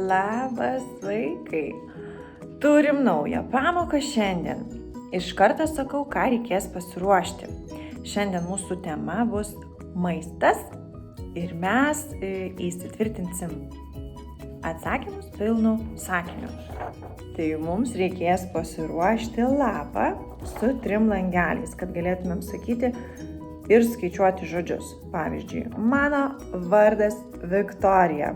Labas vaikai. Turim naują pamoką šiandien. Iš karto sakau, ką reikės pasiruošti. Šiandien mūsų tema bus maistas ir mes įsitvirtinsim atsakymus pilnu sakiniu. Tai mums reikės pasiruošti lapą su 3 langeliais, kad galėtumėm sakyti ir skaičiuoti žodžius. Pavyzdžiui, mano vardas Viktorija.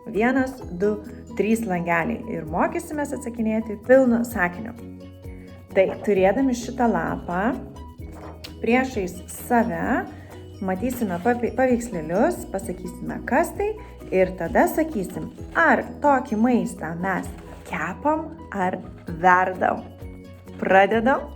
1, 2, 3 langeliai ir mokysimės atsakinėti pilnu sakiniu. Tai turėdami šitą lapą priešais save matysime paveikslėlius, pasakysime kas tai ir tada sakysim, ar tokį maistą mes kepam ar verdam. Pradedam.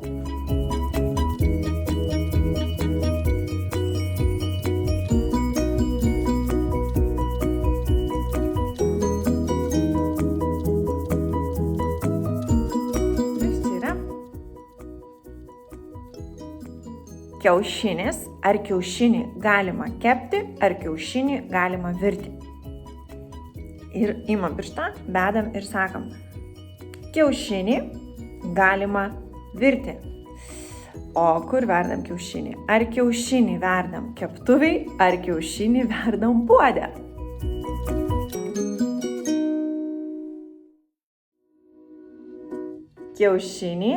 Kiaušinis, ar kiaušinį galima kepti, ar kiaušinį galima virti. Ir imam pirštą, bedam ir sakom, kiaušinį galima virti. O kur verdam kiaušinį? Ar kiaušinį verdam keptuvėj, ar kiaušinį verdam puode? Kiaušinį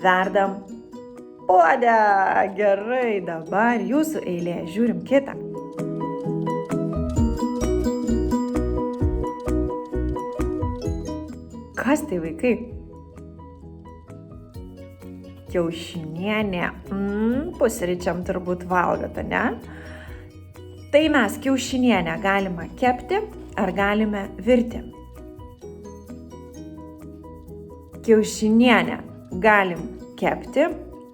verdam puode. Gerai, dabar jūsų eilė. Žiūrim kitą. Kas tai, vaikai? Kiaušinienė. Pusryčiam turbūt valgote, ne? Tai mes kiaušinienę galime kepti ar galime virti? Kiaušinienę galim kepti.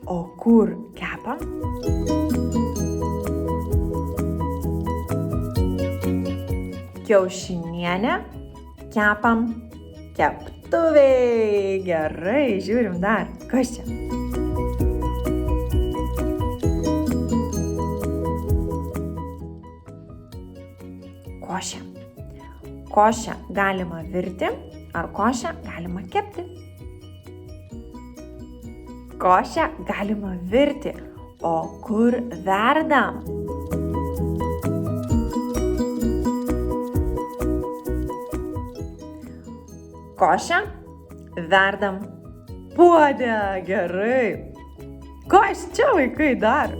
O kur kepam? Kiaušinienę kepam keptuvėj. Gerai, žiūrim dar. Kas čia? Košė. Košę galima virti, ar košę galima kepti? Košę galima virti, o kur verdam? Košę verdam puode. Gerai. Kas čia, vaikai, dar?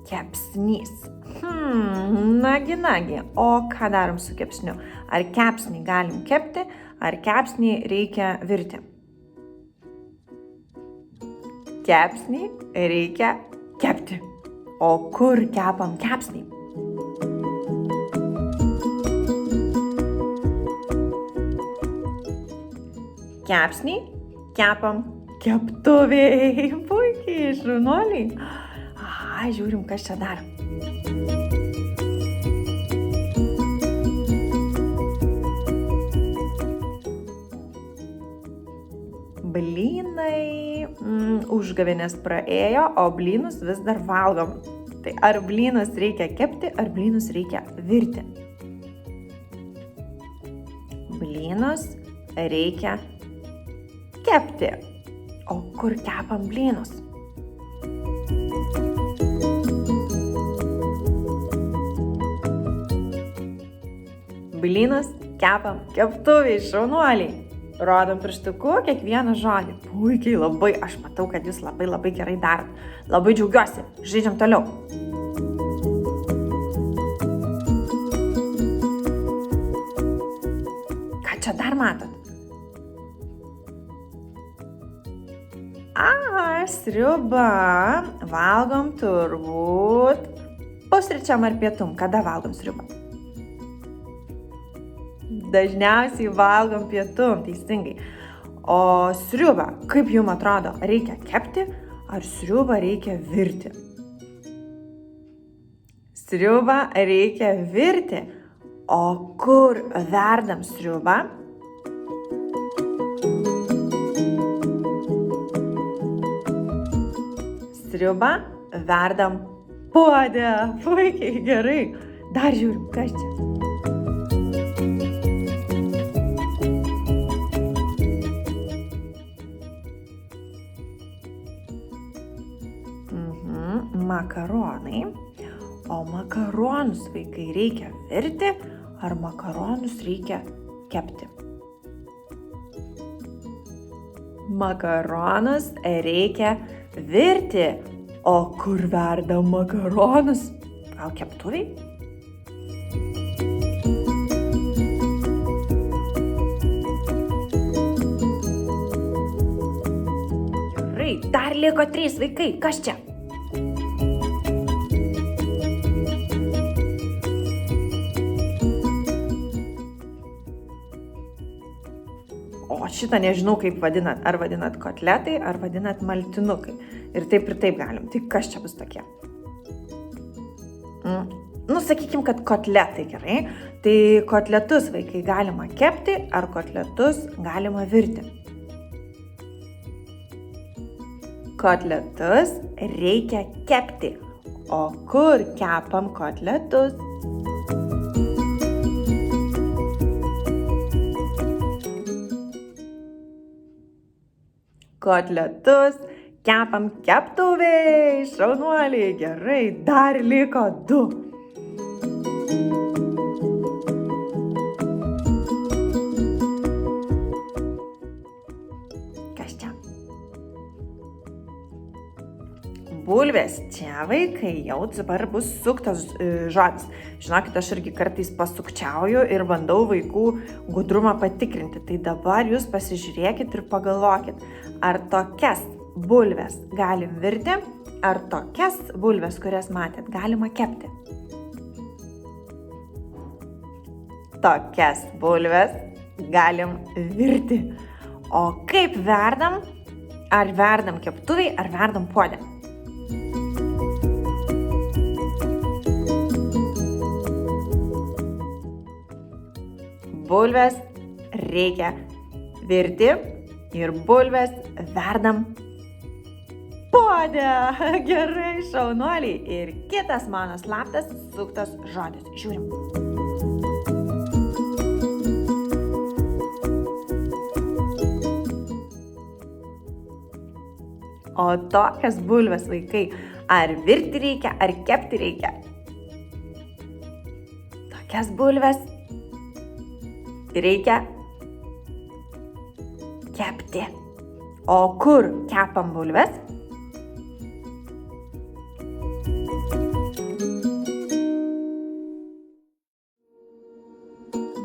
Kepsnys. Nagi, o ką darom su kepsniu? Ar kepsnį galim kepti, ar kepsnį reikia virti? Kepsnį reikia kepti. O kur kepam kepsnį? Kepsnį kepam keptuvėj. Puikiai, šaunuoliai. Aha, žiūrim, kas čia dar. Blynai. Užgavėnės praėjo, o blynus vis dar valgom. Tai ar blynus reikia kepti, ar blynus reikia virti? Blynus reikia kepti. O kur kepam blynus? Blynus kepam keptuvėj, šaunuoliai. Rodom pirštuku kiekvieną žodį. Puikiai, labai, aš matau, kad jūs labai gerai darot. Labai džiaugiuosi. Žaidžiam toliau. Ką čia dar matot? Sriuba. Valgom turbūt pusryčiam ar pietum. Kada valgom sriubą? Dažniausiai valgom pietum, teisingai. O sriubą, kaip jums atrodo, reikia kepti ar sriubą reikia virti? Sriubą reikia virti. O kur verdam sriubą? sriubą verdam puode. Puikiai, gerai. Dar žiūrim, kas čia. Makaronai. O makaronus, vaikai, reikia virti ar makaronus reikia kepti? Makaronus reikia virti. O kur verdam makaronus? Gal keptuvėj? Gerai, dar liko 3 vaikai. Kas čia? O šitą nežinau, kaip vadinat. Ar vadinat kotletai, ar vadinat maltinukai. Ir taip galim. Tai kas čia bus tokie? Sakykim, kad kotletai, gerai. Tai kotletus, vaikai, galima kepti, ar kotletus galima virti? Kotletus reikia kepti. O kur kepam kotletus? Kotletus kepam keptuvėj. Šaunuoliai, gerai, dar liko 2. Kas čia? Bulvės. Čia, vaikai, jau dabar bus suktas žodis. Žinokit, aš irgi kartais pasukčiauju ir bandau vaikų gudrumą patikrinti. Tai dabar jūs pasižiūrėkit ir pagalvokit, ar tokias bulves galim virti, ar tokias bulves, kurias matėt, galima kepti. Tokias bulves galim virti. O kaip verdam? Ar verdam keptuvėj, ar verdam puode? Bulves reikia virti ir bulves verdam puode. Gerai, šaunuoliai. Ir kitas mano slaptas suktas žodis. Žiūrim. O tokias bulves, vaikai, ar virti reikia, ar kepti reikia? Tokias bulves reikia kepti. O kur kepam bulves?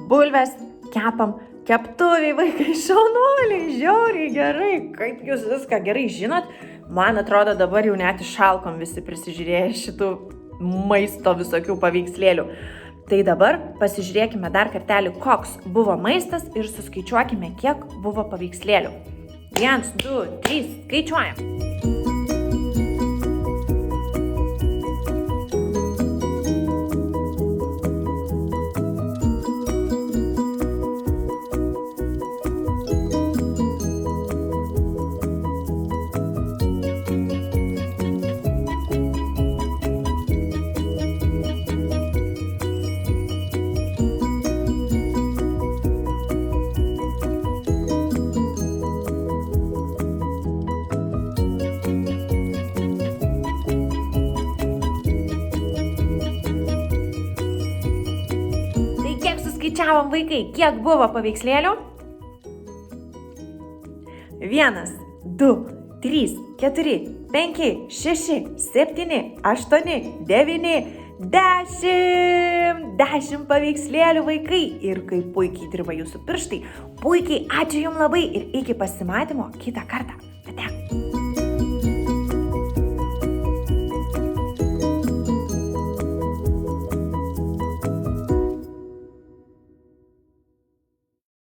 Bulves kepam keptuvėj, vaikai, šaunuoliai, žiauriai gerai. Kaip jūs viską gerai žinot? Man atrodo, dabar jau net išalkom visi prisižiūrėję šitų maisto visokių paveikslėlių. Tai dabar pasižiūrėkime dar kartelį, koks buvo maistas ir suskaičiuokime, kiek buvo paveikslėlių. 1, 2, 3, skaičiuojam. Skaičiavom, vaikai, kiek buvo paveikslėlių? 1, 2, 3, 4, 5, 6, 7, 8, 9, 10. 10 paveikslėlių, vaikai. Ir kaip puikiai dirba jūsų pirštai. Puikiai, ačiū jums labai ir iki pasimatymo kitą kartą. Ate.